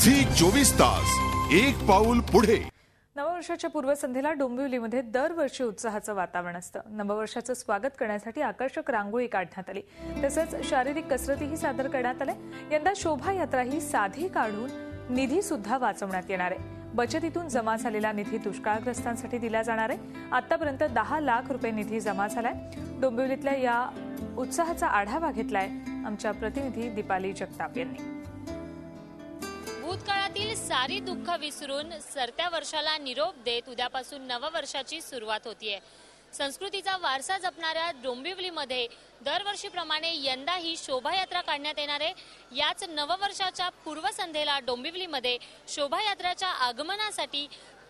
Zee 24 तास एक पाऊल पुढे। नववर्षाच्या पूर्वसंध्येला डोंबिवलीमध्ये दरवर्षी उत्साहाचं वातावरण असतं। नववर्षाचं स्वागत करण्यासाठी आकर्षक रांगोळी काढण्यात आली, तसंच शारीरिक कसरतीही सादर करण्यात आल्या। यंदा शोभायात्रा ही साधी काढून निधी सुद्धा वाचवण्यात येणार आहे। बचतीतून जमा झालेला निधी दुष्काळग्रस्तांसाठी दिला जाणार आहे। आतापर्यंत 10 लाख रुपये निधी जमा झालाय। डोंबिवलीतल्या या उत्साहाचा आढावा घेतलाय आमच्या प्रतिनिधी दीपाली जगताप यांनी। भूतकाळातील सारी दुःख विसरून सरत्या वर्षाला निरोप देत उद्यापासून नववर्षाची सुरुवात होतीये। संस्कृतीचा वारसा जपणाऱ्या डोंबिवलीमध्ये दरवर्षीप्रमाणे यंदाही शोभायात्रा काढण्यात येणार आहे। याच नववर्षाच्या पूर्वसंध्येला डोंबिवलीमध्ये शोभायात्रेच्या आगमनासाठी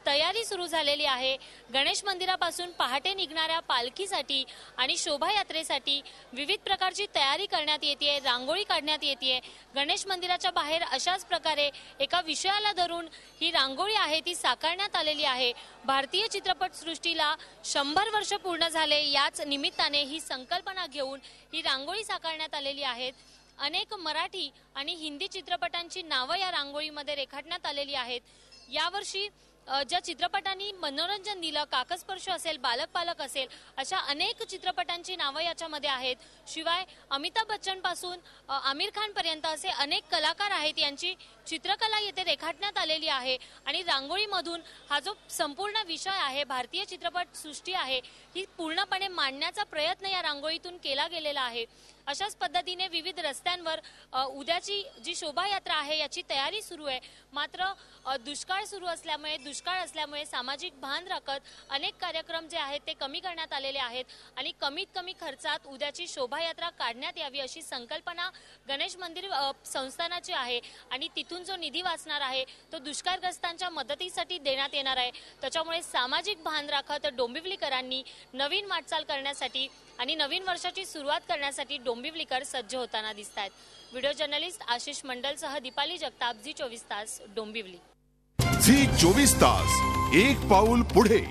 तयारी सुरू झालेली आहे। गणेश मंदिरापासून पहाटे निघणाऱ्या पालखीसाठी आणि शोभायात्रेसाठी विविध प्रकारची तयारी करण्यात येते, रांगोळी काढण्यात येते। गणेश मंदिराच्या बाहेर अशाच प्रकारे एका विषयाला धरून ही रांगोळी आहे ती साकारण्यात आलेली आहे। भारतीय चित्रपट सृष्टीला 100 वर्ष पूर्ण झाले, याच निमित्ताने ही संकल्पना घेऊन ही रांगोळी साकारण्यात आलेली आहे। अनेक मराठी आणि हिंदी चित्रपटांची नावे या रांगोळीमध्ये रेखाटण्यात आलेली आहेत। यावर्षी ज्या चित्रपटांनी मनोरंजन दिलं, काकस्पर्श असेल, बालक पालक असेल, अशा अनेक चित्रपटांची नावे याच्यामध्ये आहेत। शिवाय अमिताभ बच्चन पासून आमिर खान पर्यंत असे अनेक कलाकार आहेत, यांची चित्रकला येथे रेखाटण्यात आलेली आहे। आणि रांगोळीमधून हा जो संपूर्ण विषय आहे, भारतीय चित्रपट सृष्टी आहे, ही पूर्णपणे मांडण्याचा प्रयत्न या रांगोळीतून केला गेलेला आहे। अशाच पद्धतीने विविध रस्त्यांवर उद्याची जी शोभायात्रा आहे याची तयारी सुरू आहे। मात्र दुष्काळ असल्यामुळे सामाजिक भान राखत अनेक कार्यक्रम जे आहेत ते कमी करण्यात आलेले आहेत आणि कमीत कमी खर्चात उद्याची शोभायात्रा काढण्यात यावी अशी संकल्पना गणेश मंदिर संस्थानाची आहे। आणि तिथून जो निधी वाचणार आहे तो दुष्काळग्रस्तांच्या मदतीसाठी देण्यात येणार आहे। त्याच्यामुळे सामाजिक भान राखत डोंबिवलीकरांनी नवीन वाटचाल करण्यासाठी आणि नवीन वर्षाची सुरुवात करण्यासाठी डोंबिवलीकर सज्ज होताना दिसतात। व्हिडिओ जर्नलिस्ट आशिष मंडलसह दीपाली जगताप, झी 24 तास, डोंबिवली। झी 24 तास एक पाऊल पुढे।